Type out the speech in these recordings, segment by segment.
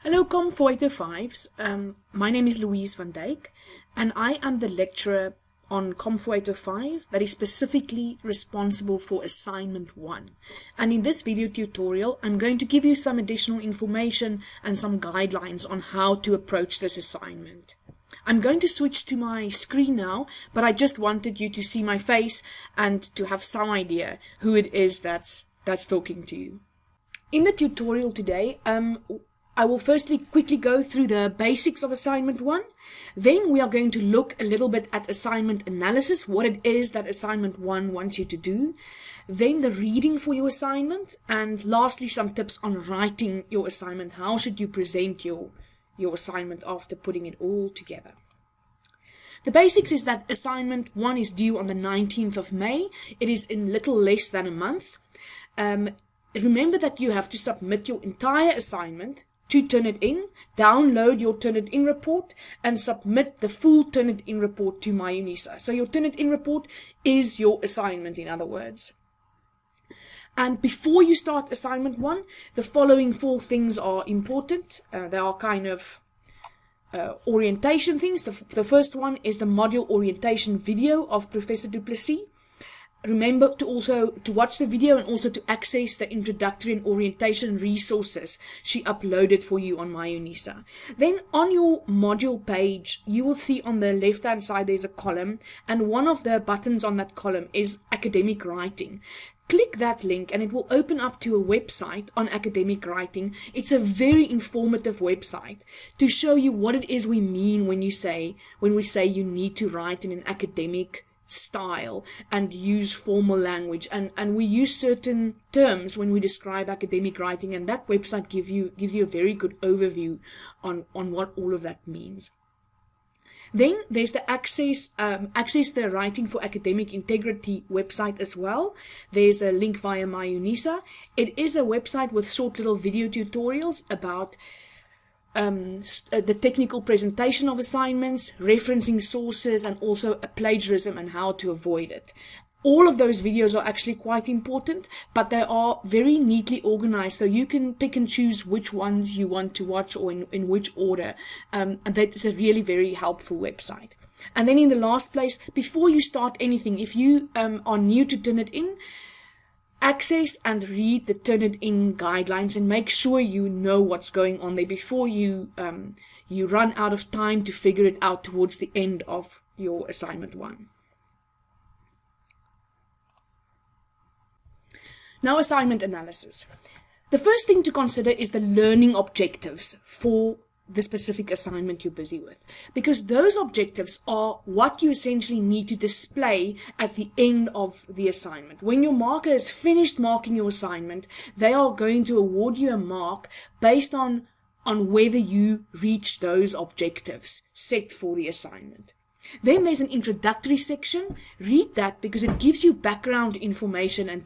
Hello COM4805s, my name is Louise van Dijk and I am the lecturer on COM4805 that is specifically responsible for assignment 1. And in this video tutorial I'm going to give you some additional information and some guidelines on how to approach this assignment. I'm going to switch to my screen now, but I just wanted you to see my face and to have some idea who it is that's talking to you. In the tutorial today, I will firstly quickly go through the basics of assignment 1. Then we are going to look a little bit at assignment analysis, what it is that assignment 1 wants you to do. Then the reading for your assignment, and lastly some tips on writing your assignment. How should you present your assignment after putting it all together? The basics is that assignment 1 is due on the 19th of May. It is in little less than a month. Remember that you have to submit your entire assignment to Turnitin, download your Turnitin report, and submit the full Turnitin report to MyUnisa. So your Turnitin report is your assignment, in other words. And before you start assignment 1, the following 4 things are important. They are kind of orientation things. The first one is the module orientation video of Professor Duplessis. Remember to watch the video and also to access the introductory and orientation resources she uploaded for you on MyUnisa. Then on your module page, you will see on the left hand side there's a column, and one of the buttons on that column is academic writing. Click that link and it will open up to a website on academic writing. It's a very informative website to show you what it is we mean when we say you need to write in an academic style and use formal language, and we use certain terms when we describe academic writing, and that website gives you a very good overview on what all of that means. Then there's the access the Writing for Academic Integrity website as well. There's a link via MyUnisa. It is a website with short little video tutorials about the technical presentation of assignments, referencing sources, and also plagiarism and how to avoid it. All of those videos are actually quite important, but they are very neatly organized, so you can pick and choose which ones you want to watch or in which order. And that is a really very helpful website. And then in the last place, before you start anything, if you are new to Turnitin, access and read the Turnitin guidelines and make sure you know what's going on there before you run out of time to figure it out towards the end of your assignment 1. Now, assignment analysis. The first thing to consider is the learning objectives for the specific assignment you're busy with, because those objectives are what you essentially need to display at the end of the assignment. When your marker is finished marking your assignment, they are going to award you a mark based on whether you reach those objectives set for the assignment. Then there's an introductory section. Read that because it gives you background information, and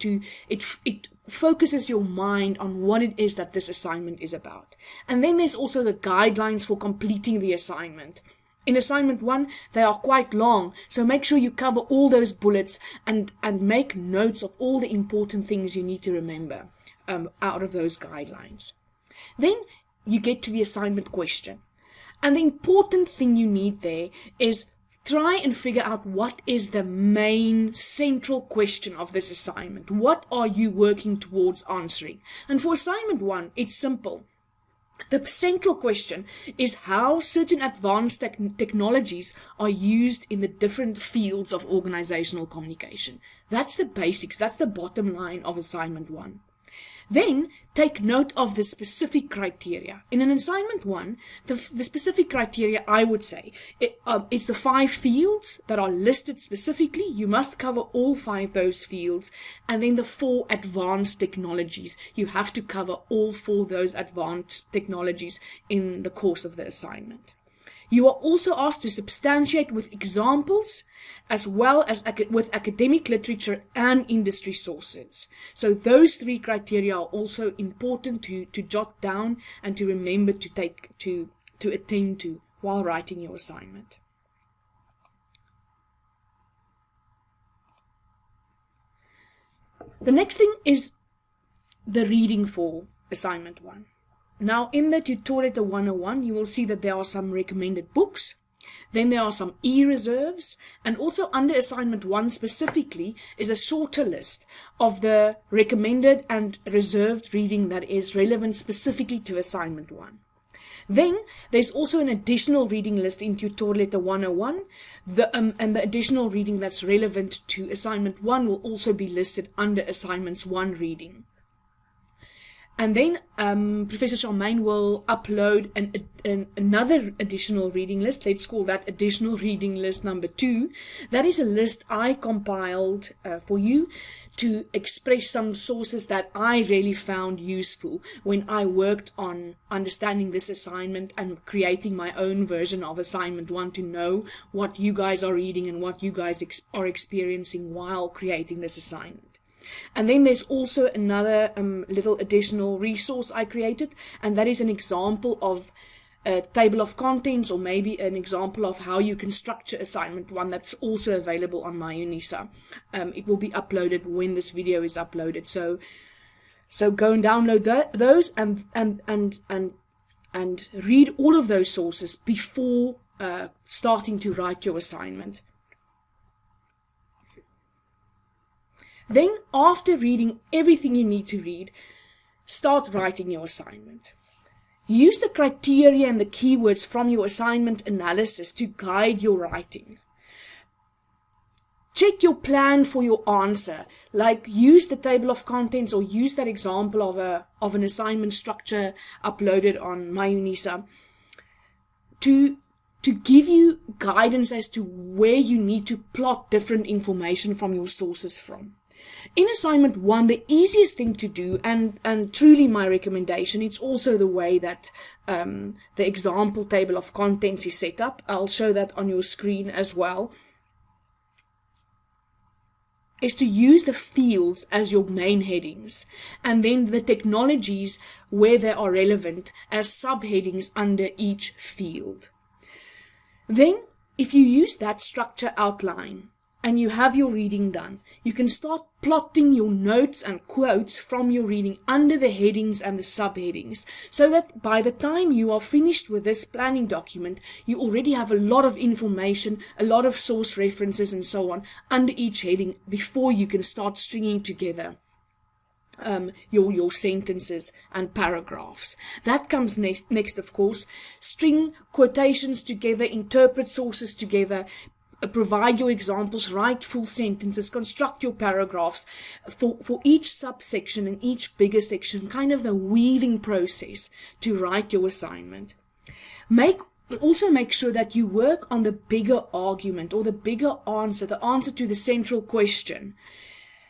it focuses your mind on what it is that this assignment is about. And then there's also the guidelines for completing the assignment. In assignment 1, they are quite long, so make sure you cover all those bullets and make notes of all the important things you need to remember out of those guidelines. Then you get to the assignment question. And the important thing you need there is try and figure out what is the main central question of this assignment. What are you working towards answering? And for assignment 1, it's simple. The central question is how certain advanced technologies are used in the different fields of organizational communication. That's the basics. That's the bottom line of assignment 1. Then take note of the specific criteria. In an assignment 1, the specific criteria, I would say, it's the 5 fields that are listed specifically. You must cover all 5 those fields. And then the 4 advanced technologies. You have to cover all 4 those advanced technologies in the course of the assignment. You are also asked to substantiate with examples as well as with academic literature and industry sources. So those 3 criteria are also important to jot down and to remember to attend to while writing your assignment. The next thing is the reading for assignment 1. Now, in the Tutorial 101, you will see that there are some recommended books. Then there are some e-reserves, and also under assignment 1 specifically is a shorter list of the recommended and reserved reading that is relevant specifically to assignment 1. Then there's also an additional reading list in Tutorial 101, and the additional reading that's relevant to assignment 1 will also be listed under assignments 1 reading. And then Professor Charmaine will upload another additional reading list. Let's call that additional reading list number 2. That is a list I compiled for you to express some sources that I really found useful when I worked on understanding this assignment and creating my own version of assignment 1 to know what you guys are reading and what you guys are experiencing while creating this assignment. And then there's also another little additional resource I created, and that is an example of a table of contents, or maybe an example of how you can structure assignment 1 that's also available on MyUnisa. It will be uploaded when this video is uploaded. So go and download those and read all of those sources before starting to write your assignment. Then, after reading everything you need to read, start writing your assignment. Use the criteria and the keywords from your assignment analysis to guide your writing. Check your plan for your answer, like use the table of contents or use that example of an assignment structure uploaded on MyUnisa to give you guidance as to where you need to plot different information from your sources from. In assignment 1, the easiest thing to do, and truly my recommendation, it's also the way that the example table of contents is set up. I'll show that on your screen as well. Is to use the fields as your main headings, and then the technologies where they are relevant as subheadings under each field. Then, if you use that structure outline, and you have your reading done, you can start plotting your notes and quotes from your reading under the headings and the subheadings, so that by the time you are finished with this planning document, you already have a lot of information, a lot of source references and so on under each heading before you can start stringing together your sentences and paragraphs. That comes next, of course. String quotations together, interpret sources together, provide your examples, write full sentences, construct your paragraphs for each subsection and each bigger section, kind of the weaving process to write your assignment. Also make sure that you work on the bigger argument or the bigger answer, the answer to the central question,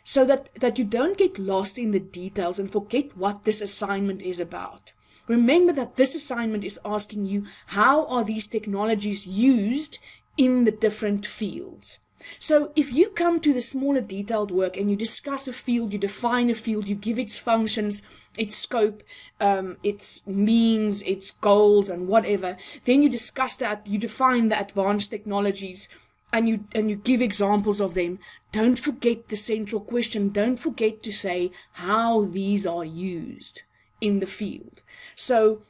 so that you don't get lost in the details and forget what this assignment is about. Remember that this assignment is asking you, how are these technologies used in the different fields? So if you come to the smaller detailed work and you discuss a field, you define a field, you give its functions, its scope, its means, its goals and whatever, then you discuss that, you define the advanced technologies and you give examples of them. Don't forget the central question. Don't forget to say how these are used in the field. So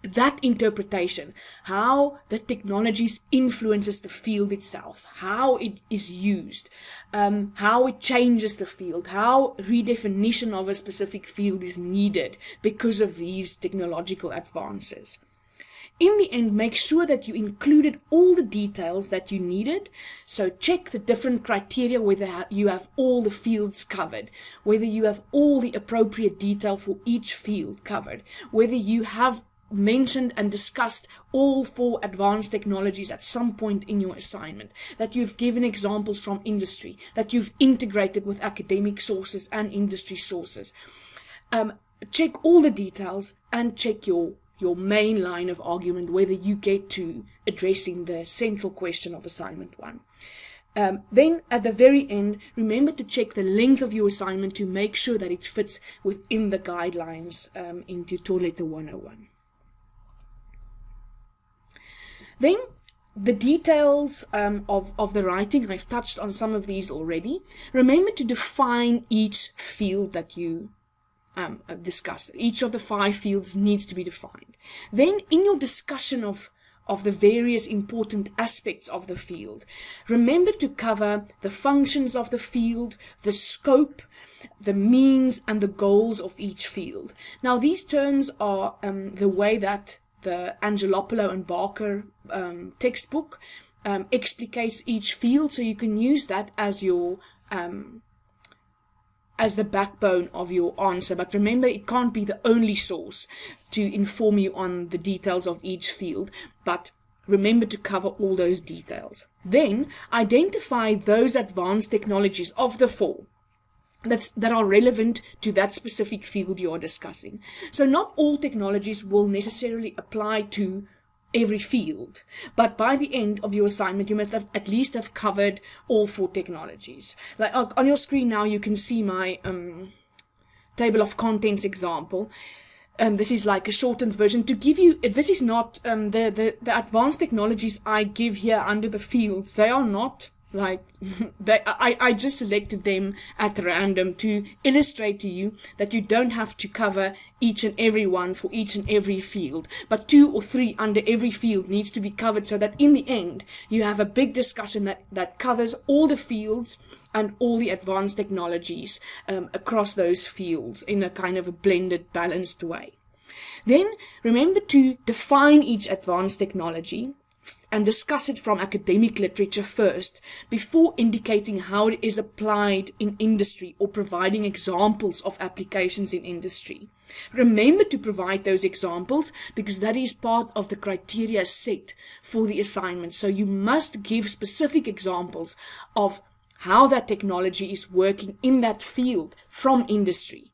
that interpretation, how the technologies influences the field itself, how it is used, how it changes the field, how redefinition of a specific field is needed because of these technological advances. In the end, make sure that you included all the details that you needed. So check the different criteria, whether you have all the fields covered, whether you have all the appropriate detail for each field covered, whether you have mentioned and discussed all 4 advanced technologies at some point in your assignment, that you've given examples from industry, that you've integrated with academic sources and industry sources. Check all the details and check your main line of argument, whether you get to addressing the central question of assignment 1. Then at the very end, remember to check the length of your assignment to make sure that it fits within the guidelines in Tutorial 101. Then the details of the writing, I've touched on some of these already. Remember to define each field that you discussed. Each of the 5 fields needs to be defined. Then in your discussion of the various important aspects of the field, remember to cover the functions of the field, the scope, the means, and the goals of each field. Now, these terms are the way that the Angelopoulos and Barker textbook explicates each field, so you can use that as your as the backbone of your answer. But remember, it can't be the only source to inform you on the details of each field, but remember to cover all those details. Then identify those advanced technologies of the 4 that are relevant to that specific field you are discussing. So not all technologies will necessarily apply to every field, but by the end of your assignment you must have at least have covered all 4 technologies. Like on your screen now you can see my table of contents example. This is like a shortened version to give you, this is not the advanced technologies I give here under the fields. They are not like I just selected them at random to illustrate to you that you don't have to cover each and every one for each and every field, but 2 or 3 under every field needs to be covered, so that in the end you have a big discussion that covers all the fields and all the advanced technologies across those fields in a kind of a blended, balanced way. Then remember to define each advanced technology and discuss it from academic literature first, before indicating how it is applied in industry or providing examples of applications in industry. Remember to provide those examples because that is part of the criteria set for the assignment. So you must give specific examples of how that technology is working in that field from industry.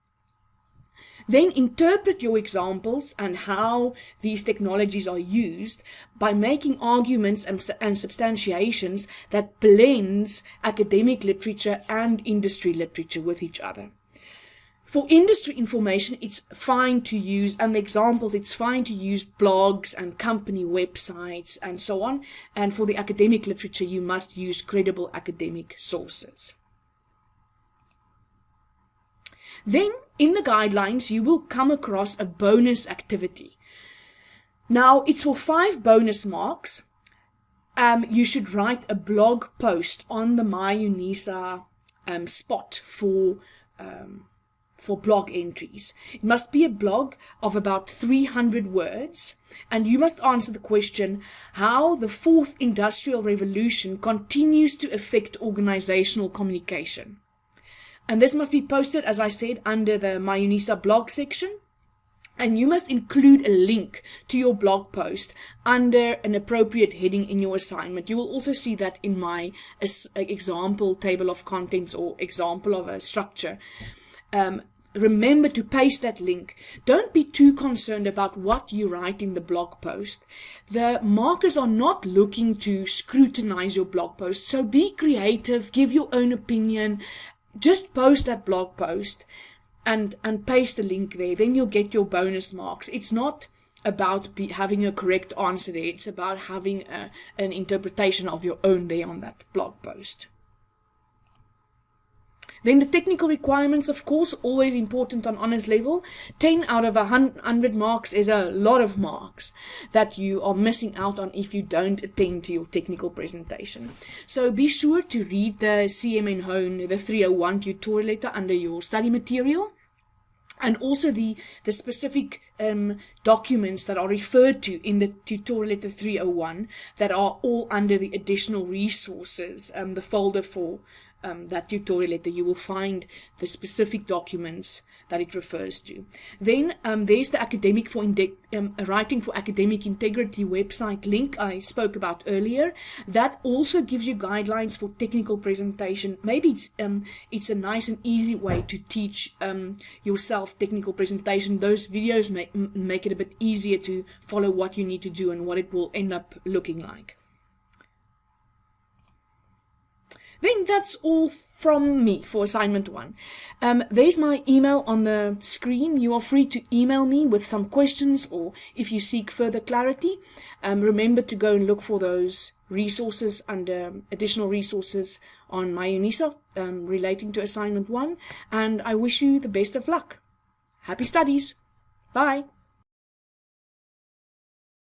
Then interpret your examples and how these technologies are used by making arguments and substantiations that blends academic literature and industry literature with each other. For industry information, it's fine to use, and the examples, it's fine to use blogs and company websites and so on. And for the academic literature, you must use credible academic sources. Then, in the guidelines, you will come across a bonus activity. Now, it's for 5 bonus marks. You should write a blog post on the MyUnisa spot for blog entries. It must be a blog of about 300 words, and you must answer the question, how the 4th Industrial Revolution continues to affect organizational communication. And this must be posted, as I said, under the MyUnisa blog section. And you must include a link to your blog post under an appropriate heading in your assignment. You will also see that in my example table of contents or example of a structure. Remember to paste that link. Don't be too concerned about what you write in the blog post. The markers are not looking to scrutinize your blog post. So be creative, give your own opinion. Just post that blog post and paste the link there. Then you'll get your bonus marks. It's not about having a correct answer there. It's about having an interpretation of your own there on that blog post. Then the technical requirements, of course, always important on honors level. 10 out of 100 marks is a lot of marks that you are missing out on if you don't attend to your technical presentation. So be sure to read the CMN Hone, the 301 tutorial letter under your study material. And also the specific documents that are referred to in the tutorial letter 301 that are all under the additional resources, the folder for that tutorial letter. You will find the specific documents that it refers to. Then there's the academic for writing for academic integrity website link I spoke about earlier. That also gives you guidelines for technical presentation. Maybe it's a nice and easy way to teach yourself technical presentation. Those videos make it a bit easier to follow what you need to do and what it will end up looking like. Then that's all from me for assignment 1. There's my email on the screen. You are free to email me with some questions or if you seek further clarity. Remember to go and look for those resources under additional resources on MyUnisa relating to assignment 1. And I wish you the best of luck. Happy studies. Bye.